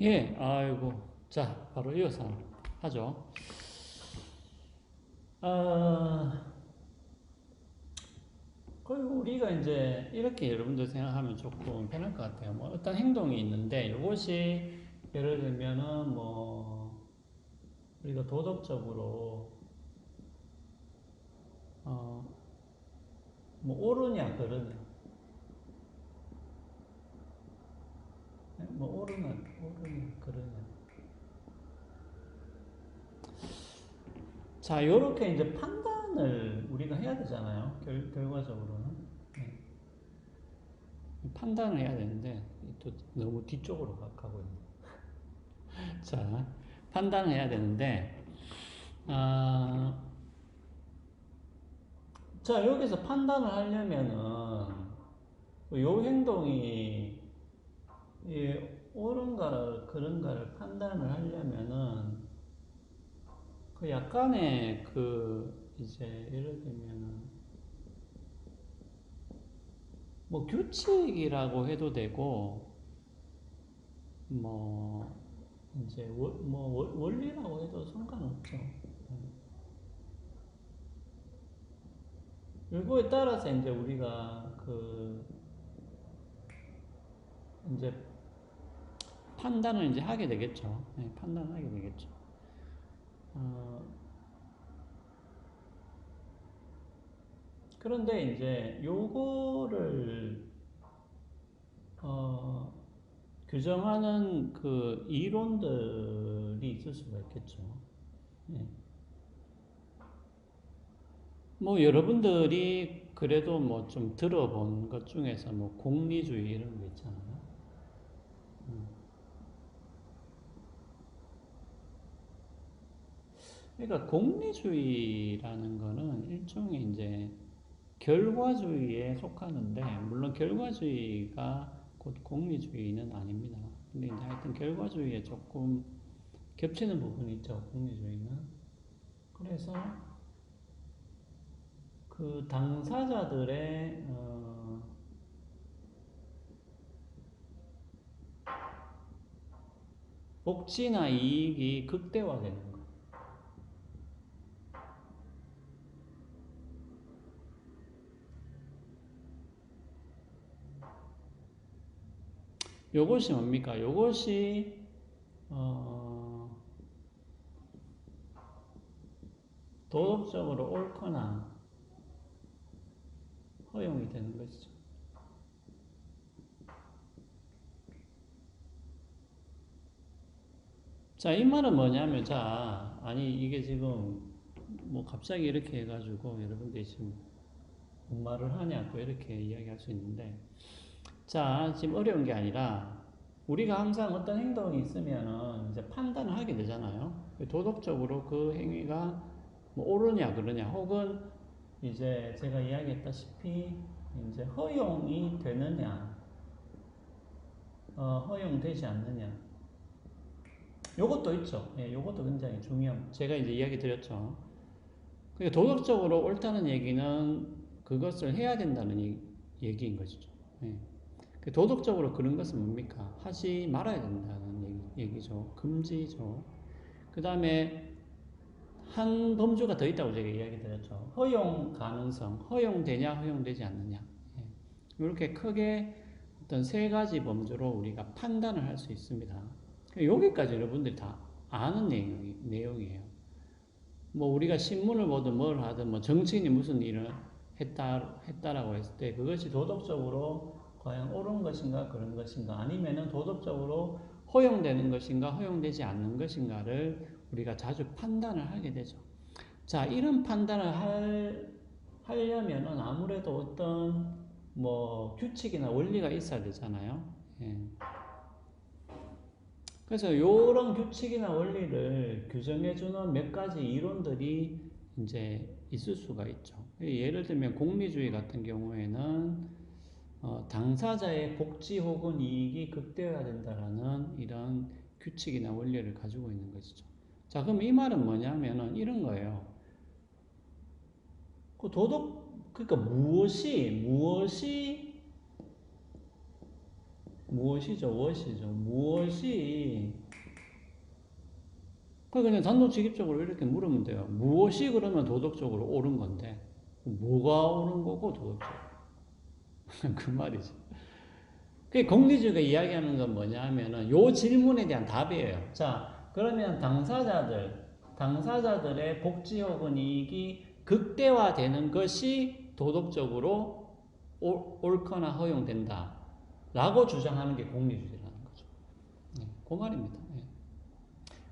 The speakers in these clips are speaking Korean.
예, 아이고. 자, 바로 이어서 하죠. 아, 거의 우리가 이제 이렇게 여러분들 생각하면 조금 편할 것 같아요. 뭐 어떤 행동이 있는데 이것이 예를 들면은 뭐 우리가 도덕적으로 어, 뭐 옳으냐 그러냐, 뭐 옳으냐 그러냐. 자, 요렇게 이제 판단을 우리가 해야 되잖아요. 결과적으로는. 네. 판단을 해야 되는데 또 너무 뒤쪽으로 가고 있네. 자, 판단을 해야 되는데, 아, 자, 여기서 판단을 하려면은, 요 행동이, 옳은가, 그런가를 판단을 하려면은, 그 약간의 이제, 예를 들면은, 뭐 규칙이라고 해도 되고, 뭐, 이제, 원리라고 해도 상관없죠. 요거에 따라서 이제 우리가 이제 판단을 이제 하게 되겠죠. 네, 판단하게 되겠죠. 어, 그런데 이제 요거를 어, 규정하는 그 이론들이 있을 수가 있겠죠. 네. 뭐 여러분들이 그래도 뭐 좀 들어본 것 중에서 뭐 공리주의 이런 거 있잖아요. 그러니까 공리주의라는 거는 일종의 이제 결과주의에 속하는데, 물론 결과주의가 곧 공리주의는 아닙니다. 근데 이제 하여튼 결과주의에 조금 겹치는 부분이 있죠, 공리주의는. 그래서 그 당사자들의 복지나 이익이 극대화되는 거. 요것이 뭡니까? 요것이 어, 도덕적으로 옳거나 허용이 되는 것이죠. 자, 이 말은 뭐냐면, 자, 아니, 이게 지금, 뭐, 갑자기 이렇게 해가지고, 여러분들이 지금, 뭔 말을 하냐, 또 이렇게 이야기할 수 있는데, 자, 지금 어려운 게 아니라, 우리가 항상 어떤 행동이 있으면은, 이제 판단을 하게 되잖아요. 도덕적으로 그 행위가, 뭐, 옳으냐, 그러냐, 혹은, 이제 제가 이야기했다시피, 이제 허용이 되느냐, 허용되지 않느냐. 요것도 있죠. 예, 요것도 굉장히 중요한, 제가 이제 이야기 드렸죠. 그러니까 도덕적으로 옳다는 얘기는 그것을 해야 된다는 얘기인 것이죠. 예. 그 도덕적으로 그런 것은 뭡니까? 하지 말아야 된다는 얘기죠. 금지죠. 그 다음에 한 범주가 더 있다고 제가 이야기 드렸죠. 허용 가능성, 허용되냐, 허용되지 않느냐. 예. 이렇게 크게 어떤 세 가지 범주로 우리가 판단을 할 수 있습니다. 여기까지 여러분들이 다 아는 내용이에요. 뭐 우리가 신문을 보든 뭘 하든 뭐 정치인이 무슨 일을 했다라고 했을 때 그것이 도덕적으로 과연 옳은 것인가 그런 것인가 아니면은 도덕적으로 허용되는 것인가 허용되지 않는 것인가를 우리가 자주 판단을 하게 되죠. 자, 이런 판단을 하려면은 아무래도 어떤 뭐 규칙이나 원리가 있어야 되잖아요. 예. 그래서 이런 규칙이나 원리를 규정해주는 몇 가지 이론들이 이제 있을 수가 있죠. 예를 들면 공리주의 같은 경우에는 당사자의 복지 혹은 이익이 극대화된다라는 이런 규칙이나 원리를 가지고 있는 것이죠. 자, 그럼 이 말은 뭐냐면은 이런 거예요. 그 그러니까 무엇이 무엇이죠? 무엇이죠? 무엇이 그냥 단도직입적으로 이렇게 물으면 돼요. 무엇이 그러면 도덕적으로 옳은 건데 뭐가 옳은 거고 도덕적으로 그 말이지. 그 공리주의가 이야기하는 건 뭐냐 하면은 요 질문에 대한 답이에요. 자, 그러면 당사자들의 복지 혹은 이익이 극대화되는 것이 도덕적으로 옳거나 허용된다. 라고 주장하는 게 공리주의라는 거죠. 네, 그 말입니다. 네.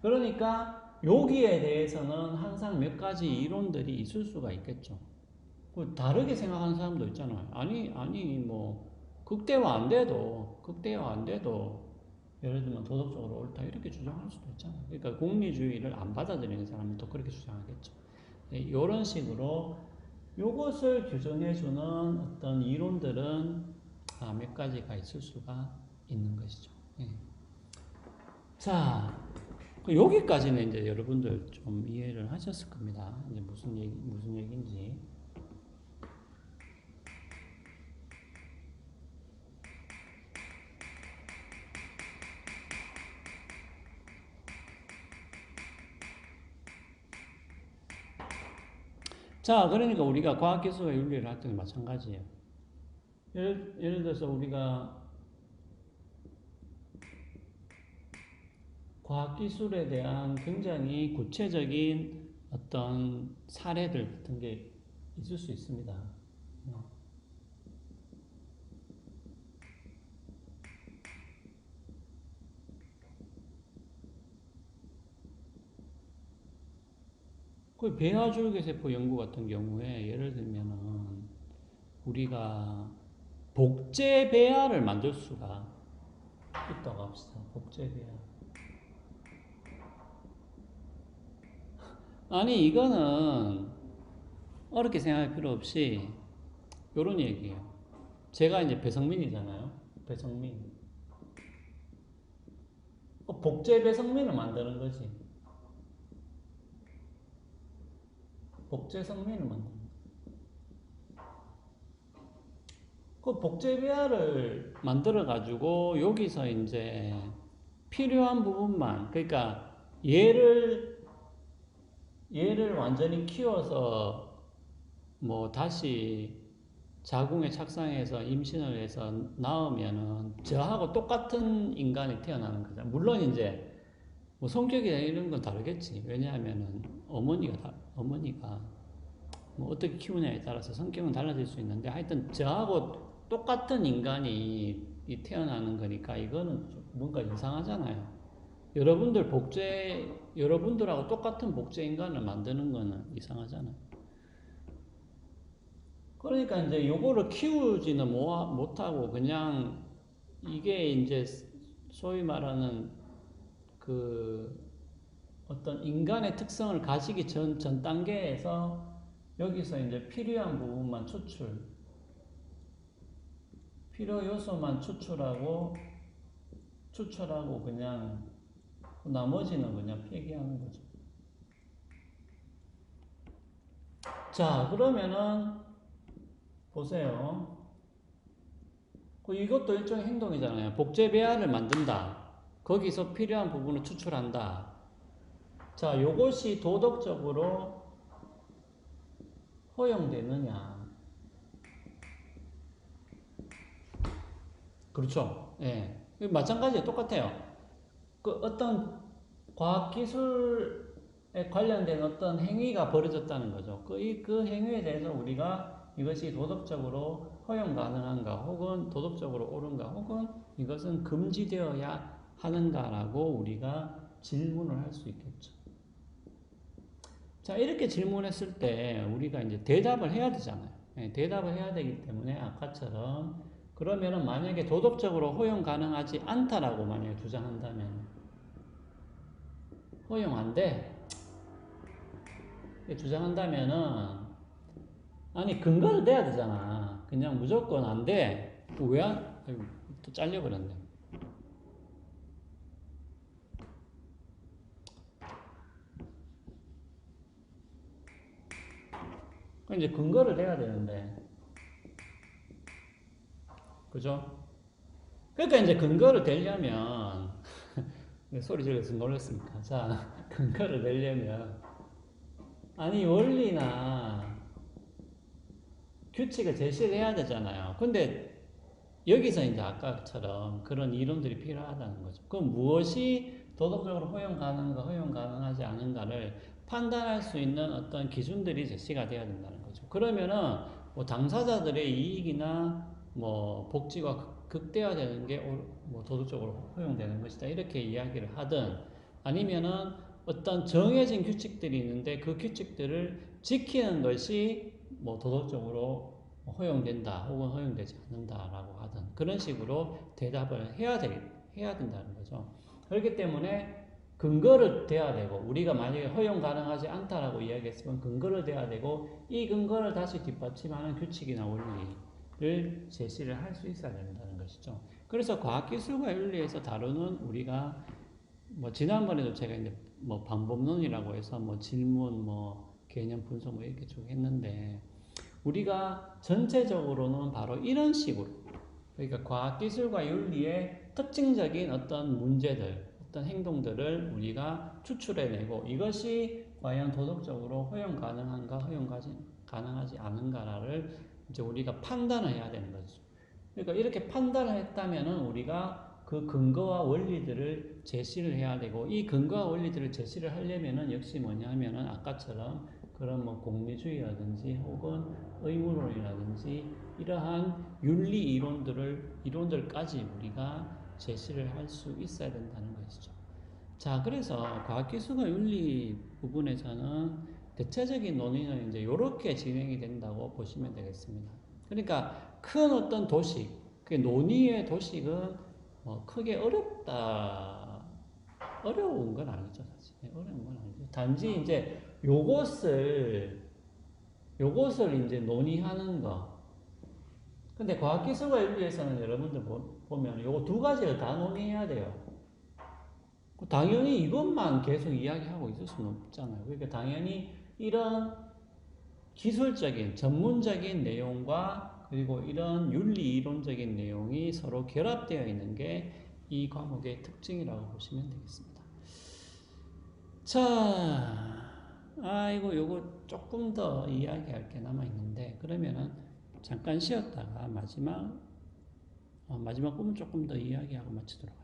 그러니까 여기에 대해서는 항상 몇 가지 이론들이 있을 수가 있겠죠. 다르게 생각하는 사람도 있잖아요. 뭐, 극대화 안 돼도, 예를 들면 도덕적으로 옳다, 이렇게 주장할 수도 있잖아요. 그러니까 공리주의를 안 받아들이는 사람은 또 그렇게 주장하겠죠. 이런 식으로 이것을 규정해주는 어떤 이론들은 몇 가지가 있을 수가 있는 것이죠. 예. 자, 여기까지는 이제 여러분들 좀 이해를 하셨을 겁니다. 이제 무슨 얘기인지. 자, 그러니까 우리가 과학기술과 윤리를 할 때는 마찬가지예요. 예를 들어서 우리가 과학기술에 대한 굉장히 구체적인 어떤 사례들 같은 게 있을 수 있습니다. 그 배아줄기세포 연구 같은 경우에 예를 들면은 우리가 복제 배아를 만들 수가 있다고 합시다. 복제 배아. 아니 이거는 어렵게 생각할 필요 없이 요런 얘기예요. 제가 이제 배성민이잖아요. 배성민. 복제 배성민을 만드는 거지. 복제 성민을 만드는 거지. 그 복제 배아를 만들어 가지고 여기서 이제 필요한 부분만, 그러니까 얘를 완전히 키워서 뭐 다시 자궁에 착상해서 임신을 해서 낳으면은 저하고 똑같은 인간이 태어나는 거죠. 물론 이제 뭐 성격이나 이런 건 다르겠지. 왜냐하면은 어머니가 뭐 어떻게 키우냐에 따라서 성격은 달라질 수 있는데 하여튼 저하고 똑같은 인간이 태어나는 거니까 이거는 뭔가 이상하잖아요. 여러분들하고 똑같은 복제 인간을 만드는 거는 이상하잖아요. 그러니까 이제 요거를 키우지는 못하고 그냥 이게 이제 소위 말하는 그 어떤 인간의 특성을 가지기 전 단계에서 여기서 이제 필요한 부분만 필요 요소만 추출하고 그냥 나머지는 그냥 폐기하는 거죠. 자, 그러면은 보세요. 이것도 일종의 행동이잖아요. 복제 배아를 만든다. 거기서 필요한 부분을 추출한다. 자, 요것이 도덕적으로 허용되느냐. 그렇죠. 예. 마찬가지예요. 똑같아요. 그 어떤 과학기술에 관련된 어떤 행위가 벌어졌다는 거죠. 그 행위에 대해서 우리가 이것이 도덕적으로 허용 가능한가, 혹은 도덕적으로 옳은가, 혹은 이것은 금지되어야 하는가라고 우리가 질문을 할 수 있겠죠. 자, 이렇게 질문했을 때 우리가 이제 대답을 해야 되잖아요. 네, 대답을 해야 되기 때문에 아까처럼 그러면은 만약에 도덕적으로 허용 가능하지 않다라고 만약에 주장한다면 허용 안 돼. 주장한다면은 아니 근거를 대야 되잖아. 그냥 무조건 안 돼. 왜 안? 아이고, 또 잘려버렸네. 이제 근거를 대야 되는데, 그죠? 그러니까 이제 근거를 대려면 소리 질러서 놀랐습니까? 자, 근거를 대려면 아니 원리나 규칙을 제시를 해야 되잖아요. 근데 여기서 이제 아까처럼 그런 이론들이 필요하다는 거죠. 그럼 무엇이 도덕적으로 허용 가능한가, 허용 가능하지 않은가를 판단할 수 있는 어떤 기준들이 제시가 돼야 된다는 거죠. 그러면은 뭐 당사자들의 이익이나 뭐 복지가 극대화되는 게 뭐 도덕적으로 허용되는 것이다. 이렇게 이야기를 하든 아니면은 어떤 정해진 규칙들이 있는데 그 규칙들을 지키는 것이 뭐 도덕적으로 허용된다 혹은 허용되지 않는다라고 하든 그런 식으로 대답을 해야 된다는 거죠. 그렇기 때문에 근거를 대야 되고 우리가 만약에 허용 가능하지 않다라고 이야기했으면 근거를 대야 되고 이 근거를 다시 뒷받침하는 규칙이나 원리를 제시를 할 수 있어야 된다는 것이죠. 그래서 과학기술과 윤리에서 다루는 우리가 뭐 지난번에도 제가 이제 뭐 방법론이라고 해서 뭐 질문 뭐 개념 분석 뭐 이렇게 쭉 했는데 우리가 전체적으로는 바로 이런 식으로 그러니까 과학기술과 윤리의 특징적인 어떤 문제들 어떤 행동들을 우리가 추출해내고 이것이 과연 도덕적으로 허용 가능한가 허용 가능하지 않은가를 이제 우리가 판단을 해야 되는 거죠. 그러니까 이렇게 판단을 했다면은 우리가 그 근거와 원리들을 제시를 해야 되고 이 근거와 원리들을 제시를 하려면은 역시 뭐냐 하면은 아까처럼 그런 뭐 공리주의라든지 혹은 의무론이라든지 이러한 윤리 이론들까지 우리가 제시를 할 수 있어야 된다는 것이죠. 자, 그래서 과학기술과 윤리 부분에서는 대체적인 논의는 이제 이렇게 진행이 된다고 보시면 되겠습니다. 그러니까 큰 어떤 도식, 그 논의의 도식은 크게 어려운 건 아니죠, 사실. 어려운 건 아니죠. 단지 이제 요것을 이제 논의하는 거. 근데 과학기술과 윤리에서는 여러분들 보면 요거 두 가지를 다 논의해야 돼요. 당연히 이것만 계속 이야기하고 있을 수는 없잖아요. 그러니까 당연히 이런 기술적인, 전문적인 내용과 그리고 이런 윤리 이론적인 내용이 서로 결합되어 있는 게 이 과목의 특징이라고 보시면 되겠습니다. 자, 아이고, 요거 조금 더 이야기할 게 남아있는데, 그러면은 잠깐 쉬었다가 마지막 부분 조금 더 이야기하고 마치도록